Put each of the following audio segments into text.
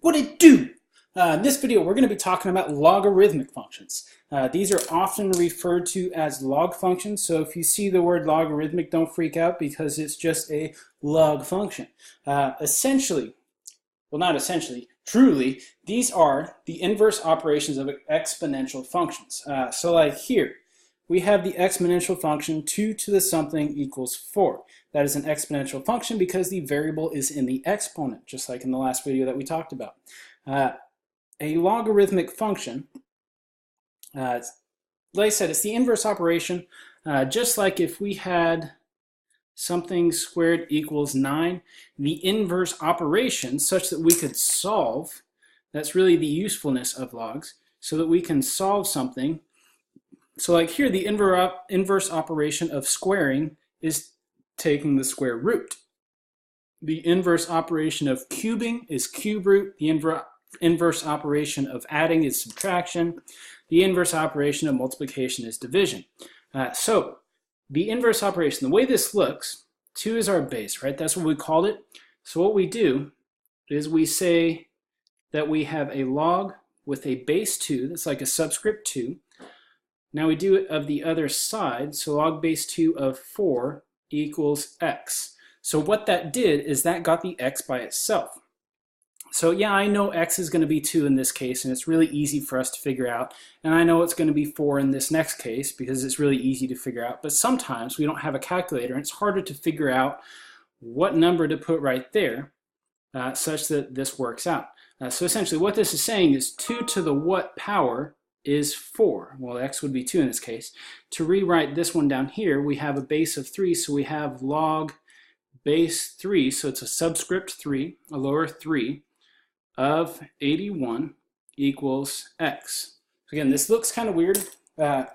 What it do? In this video, we're going to be talking about logarithmic functions. These are often referred to as log functions, so if you see the word logarithmic, don't freak out because it's just a log function. Essentially, well, not essentially, truly, these are the inverse operations of exponential functions. So like here, we have the exponential function 2 to the something equals 4. That is an exponential function because the variable is in the exponent, just like in the last video that we talked about. A logarithmic function, like I said, it's the inverse operation, just like if we had something squared equals 9, the inverse operation such that we could solve, that's really the usefulness of logs, so that we can solve something. So like here, the inverse operation of squaring is taking the square root. The inverse operation of cubing is cube root. The inverse operation of adding is subtraction. The inverse operation of multiplication is division. So the inverse operation, the way this looks, 2 is our base, right? That's what we called it. So what we do is we say that we have a log with a base 2, that's like a subscript 2. Now we do it of the other side, so log base 2 of 4 equals x. So what that did is that got the x by itself. So yeah, I know x is going to be 2 in this case, and it's really easy for us to figure out. And I know it's going to be 4 in this next case because it's really easy to figure out. But sometimes we don't have a calculator, and it's harder to figure out what number to put right there such that this works out. So essentially what this is saying is 2 to the what power is 4. Well, x would be 2 in this case. To rewrite this one down here, we have a base of 3, so we have log base 3, so it's a subscript 3, a lower 3, of 81 equals x. Again, this looks kind of weird.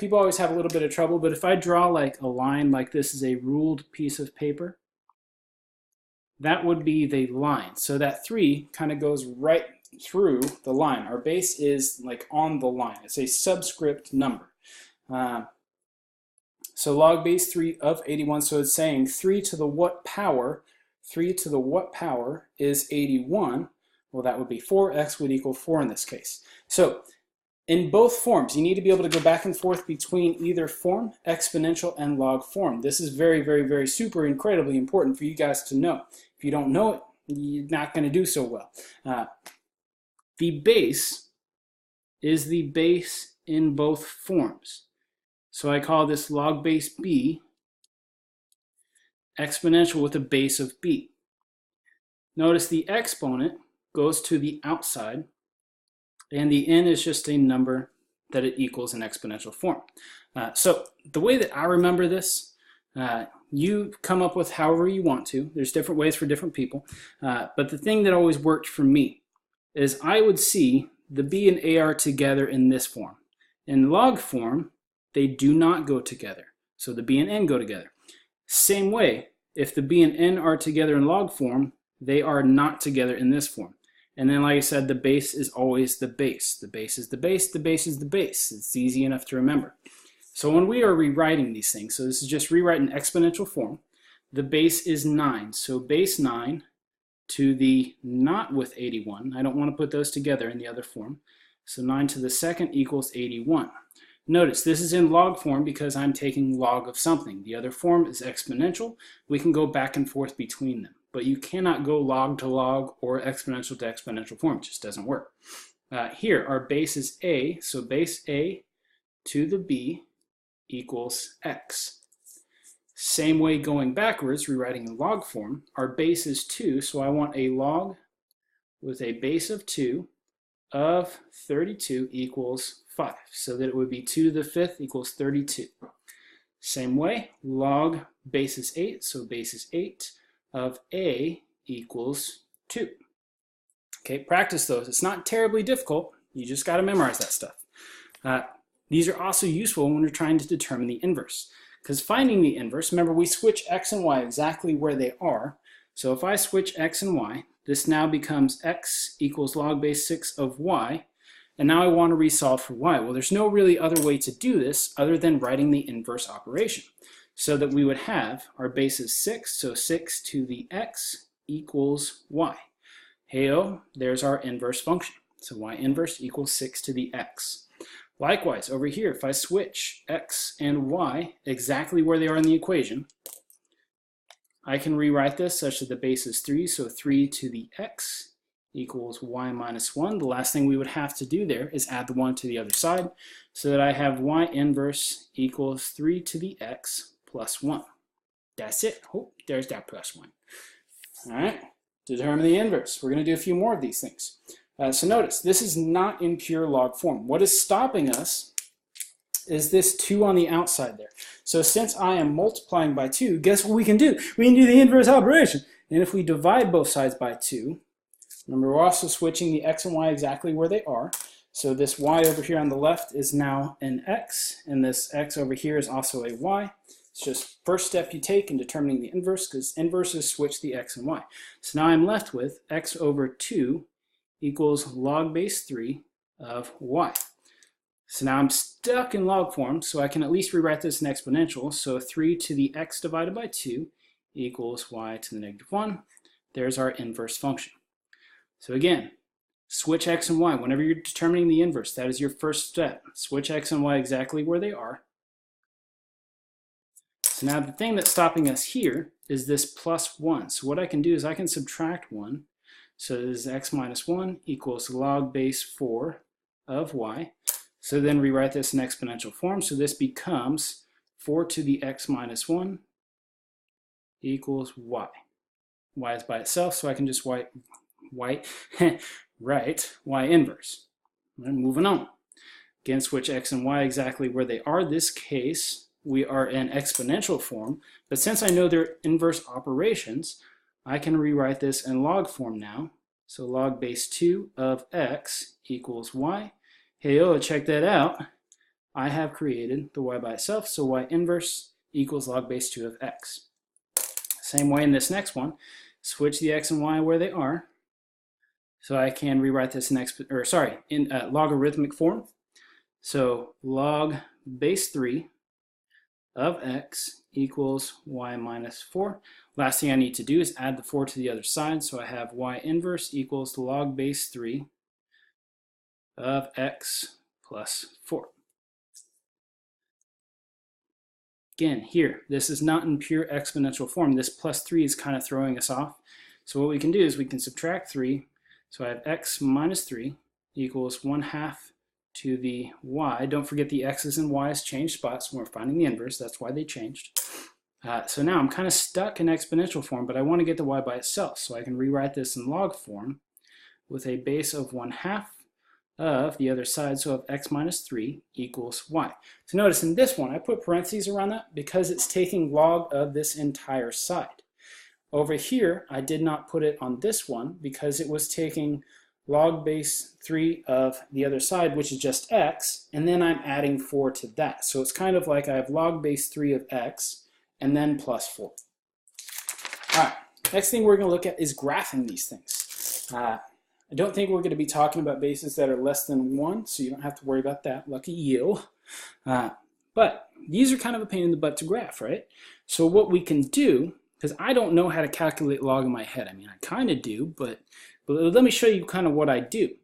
People always have a little bit of trouble, but if I draw like a line like this is a ruled piece of paper, that would be the line. So that 3 kind of goes right through the line. Our base is like on the line. It's a subscript number. So log base 3 of 81, so it's saying 3 to the what power, 3 to the what power is 81. Well, that would be 4x would equal 4 in this case. So in both forms, you need to be able to go back and forth between either form, exponential and log form. This is very, very, very super incredibly important for you guys to know. If you don't know it, you're not going to do so well. The base is the base in both forms. So I call this log base b exponential with a base of b. Notice the exponent goes to the outside, and the n is just a number that it equals in exponential form. So the way that I remember this, you come up with however you want to. There's different ways for different people. But the thing that always worked for me is I would see the b and a are together in this form. In log form, they do not go together. So the b and n go together. Same way, if the b and n are together in log form, they are not together in this form. And then, like I said, the base is always the base. The base is the base, the base is the base. It's easy enough to remember. So when we are rewriting these things, so this is just rewriting exponential form, the base is 9. So base 9 to the not with 81. I don't want to put those together in the other form. So 9 to the second equals 81. Notice this is in log form because I'm taking log of something. The other form is exponential. We can go back and forth between them. But you cannot go log to log or exponential to exponential form. It just doesn't work. Here, our base is a, so base a to the b equals x. Same way going backwards, rewriting in log form, our base is 2, so I want a log with a base of 2 of 32 equals 5, so that it would be 2 to the 5th equals 32. Same way, log base is 8, so base is 8 of a equals 2. Okay, practice those. It's not terribly difficult. You just got to memorize that stuff. These are also useful when we're trying to determine the inverse. Because finding the inverse, remember we switch x and y exactly where they are. So if I switch x and y, this now becomes x equals log base 6 of y. And now I want to resolve for y. Well, there's no really other way to do this other than writing the inverse operation. So that we would have our base is 6, so 6 to the x equals y. Hey-oh, there's our inverse function. So y inverse equals 6 to the x. Likewise, over here, if I switch x and y exactly where they are in the equation, I can rewrite this such that the base is 3, so 3 to the x equals y minus 1. The last thing we would have to do there is add the 1 to the other side, so that I have y inverse equals 3 to the x plus 1. That's it. Oh, there's that plus 1. All right, determine the inverse. We're going to do a few more of these things. So notice, this is not in pure log form. What is stopping us is this 2 on the outside there. So since I am multiplying by 2, guess what we can do? We can do the inverse operation. And if we divide both sides by 2, remember we're also switching the x and y exactly where they are. So this y over here on the left is now an x, and this x over here is also a y. It's just first step you take in determining the inverse, because inverses switch the x and y. So now I'm left with x over 2 equals log base 3 of y. So now I'm stuck in log form, so I can at least rewrite this in exponential. So 3 to the x divided by 2 equals y to the negative 1. There's our inverse function. So again, switch x and y. Whenever you're determining the inverse, that is your first step. Switch x and y exactly where they are. So now the thing that's stopping us here is this plus 1. So what I can do is I can subtract 1. So this is x minus 1 equals log base 4 of y. So then rewrite this in exponential form. So this becomes 4 to the x minus 1 equals y. Y is by itself, so I can just write y inverse. And moving on. Again, switch x and y exactly where they are. This case, we are in exponential form. But since I know they're inverse operations, I can rewrite this in log form now. So log base 2 of x equals y. Hey, check that out. I have created the y by itself, so y inverse equals log base 2 of x. Same way in this next one. Switch the x and y where they are. So I can rewrite this in logarithmic form. So log base 3 of x equals y minus 4. Last thing I need to do is add the 4 to the other side. So I have y inverse equals log base 3 of x plus 4. Again, here, this is not in pure exponential form. This plus 3 is kind of throwing us off. So what we can do is we can subtract 3. So I have x minus 3 equals 1/2 to the y. Don't forget the x's and y's changed spots when we're finding the inverse. That's why they changed. So now I'm kind of stuck in exponential form, but I want to get the y by itself. So I can rewrite this in log form with a base of 1/2 of the other side, so of x minus 3 equals y. So notice in this one, I put parentheses around that because it's taking log of this entire side. Over here, I did not put it on this one because it was taking log base 3 of the other side, which is just x, and then I'm adding 4 to that. So it's kind of like I have log base 3 of x and then plus 4. All right, next thing we're going to look at is graphing these things. I don't think we're going to be talking about bases that are less than 1, so you don't have to worry about that. Lucky you. But these are kind of a pain in the butt to graph, right? So what we can do, because I don't know how to calculate log in my head. I mean, I kind of do, but let me show you kind of what I do.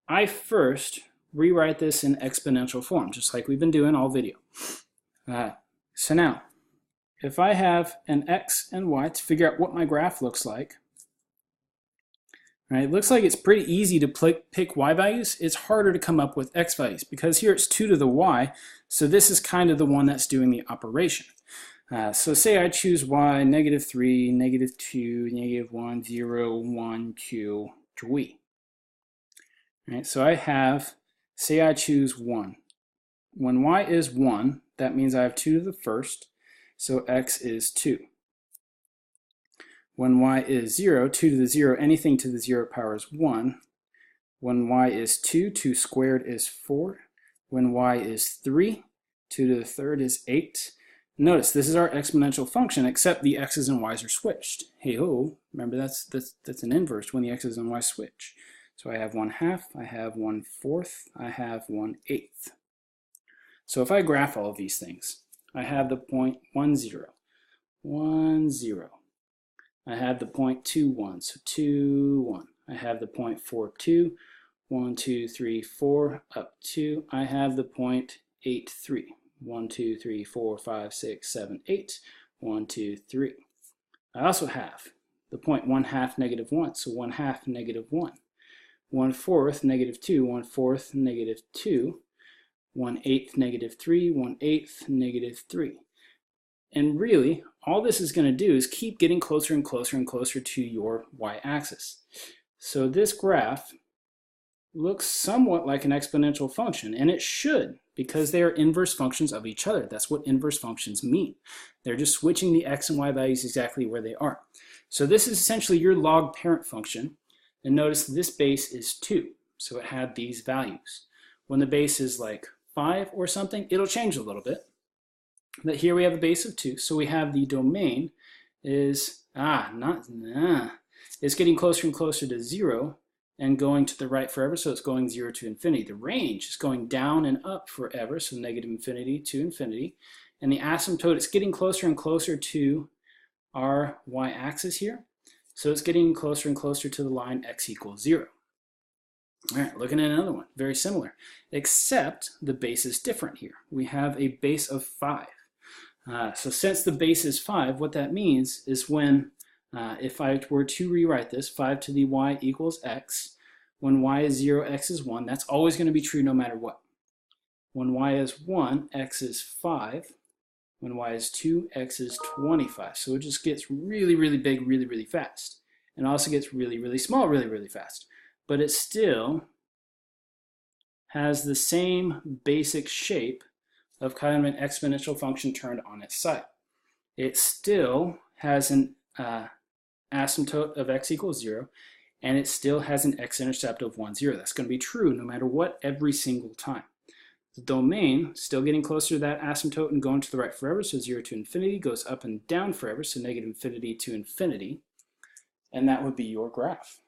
I first rewrite this in exponential form, just like we've been doing all video. So now, if I have an x and y to figure out what my graph looks like, right, it looks like it's pretty easy to pick y values. It's harder to come up with x values because here it's 2 to the y, so this is kind of the one that's doing the operation. So say I choose y, -3, -2, -1, 0, 1, 2, 3. Right, so I have, say I choose 1. When y is 1, that means I have 2 to the first, so x is 2. When y is 0, 2 to the 0, anything to the 0 power is 1. When y is 2, 2 squared is 4. When y is 3, 2 to the third is 8. Notice this is our exponential function, except the x's and y's are switched. Hey-ho, remember that's an inverse when the x's and y's switch. So I have 1/2, I have 1/4, I have 1/8. So if I graph all of these things, I have the point 1, 0, 1, 0. I have the point 2, 1, so 2, 1. I have the 0.42. 1, 2, 3, 4, up 2. I have the 0.83. 1, 2, 3, 4, 5, 6, 7, 8. 1, 2, 3. I also have the 0.1/2 negative 1, so 1/2 negative 1. 1/4 negative 2, 1/4 negative 2. 1/8 negative 3, 1/8 negative 3. And really, all this is going to do is keep getting closer and closer and closer to your y-axis. So this graph looks somewhat like an exponential function, and it should, because they are inverse functions of each other. That's what inverse functions mean. They're just switching the x and y values exactly where they are. So this is essentially your log parent function, and notice this base is 2, so it had these values. When the base is like 5 or something, it'll change a little bit. But here we have a base of 2, so we have the domain is, it's getting closer and closer to 0, and going to the right forever, so it's going 0 to infinity. The range is going down and up forever, so negative infinity to infinity. And the asymptote, it's getting closer and closer to our y-axis here, so it's getting closer and closer to the line x equals 0. All right, looking at another one, very similar, except the base is different here. We have a base of 5. So since the base is 5, what that means is when if I were to rewrite this, 5 to the y equals x, when y is 0, x is 1, that's always going to be true no matter what. When y is 1, x is 5. When y is 2, x is 25. So it just gets really, really big, really, really fast. And also gets really, really small, really, really fast. But it still has the same basic shape of kind of an exponential function turned on its side. It still has an asymptote of x equals 0, and it still has an x-intercept of 1, 0. That's going to be true no matter what every single time. The domain, still getting closer to that asymptote and going to the right forever, so 0 to infinity, goes up and down forever, so negative infinity to infinity, and that would be your graph.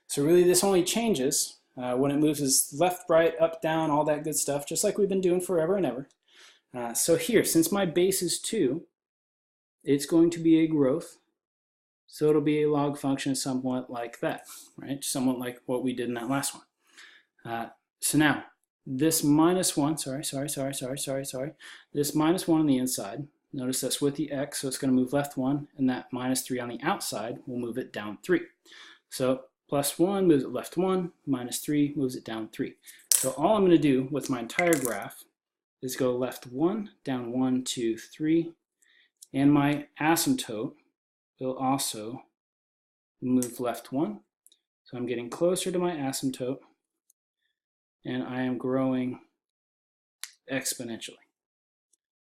So really this only changes when it moves left, right, up, down, all that good stuff, just like we've been doing forever and ever. So here, since my base is 2, it's going to be a growth. So it'll be a log function somewhat like that, right? Somewhat like what we did in that last one. So now, this minus 1, this minus 1 on the inside, notice that's with the x, so it's going to move left 1, and that minus 3 on the outside will move it down 3. So plus 1 moves it left 1, minus 3 moves it down 3. So all I'm going to do with my entire graph is go left 1, down 1, 2, 3, and my asymptote will also move left 1. So I'm getting closer to my asymptote, and I am growing exponentially.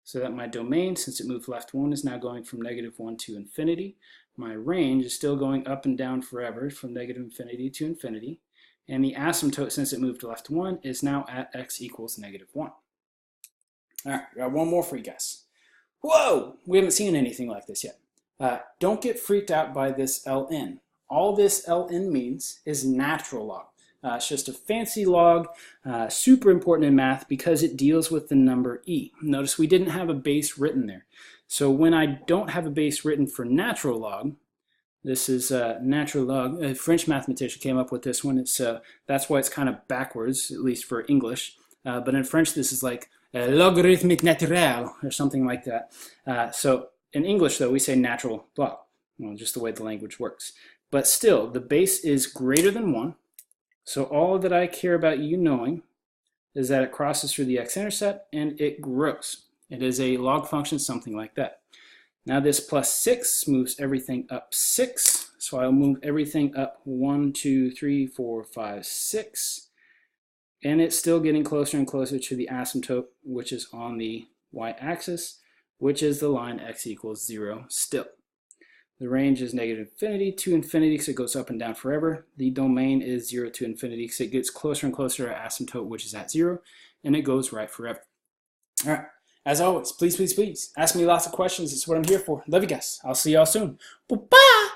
So that my domain, since it moved left 1, is now going from negative 1 to infinity. My range is still going up and down forever from negative infinity to infinity. And the asymptote, since it moved left 1, is now at x equals negative 1. All right, got one more for you guys. Whoa! We haven't seen anything like this yet. Don't get freaked out by this ln. All this ln means is natural log. It's just a fancy log, super important in math because it deals with the number e. Notice we didn't have a base written there. So when I don't have a base written for natural log, this is natural log. A French mathematician came up with this one. It's that's why it's kind of backwards, at least for English. But in French, this is like logarithmique naturel or something like that. So in English, though, we say natural log, well, just the way the language works. But still, the base is greater than 1. So all that I care about you knowing is that it crosses through the x-intercept and it grows. It is a log function, something like that. Now this plus 6 moves everything up 6. So I'll move everything up 1, 2, 3, 4, 5, 6. And it's still getting closer and closer to the asymptote, which is on the y-axis, which is the line x equals 0 still. The range is negative infinity to infinity because it goes up and down forever. The domain is 0 to infinity because it gets closer and closer to asymptote, which is at 0, and it goes right forever. All right. As always, please, please, please ask me lots of questions. It's what I'm here for. Love you guys. I'll see y'all soon. Bye-bye.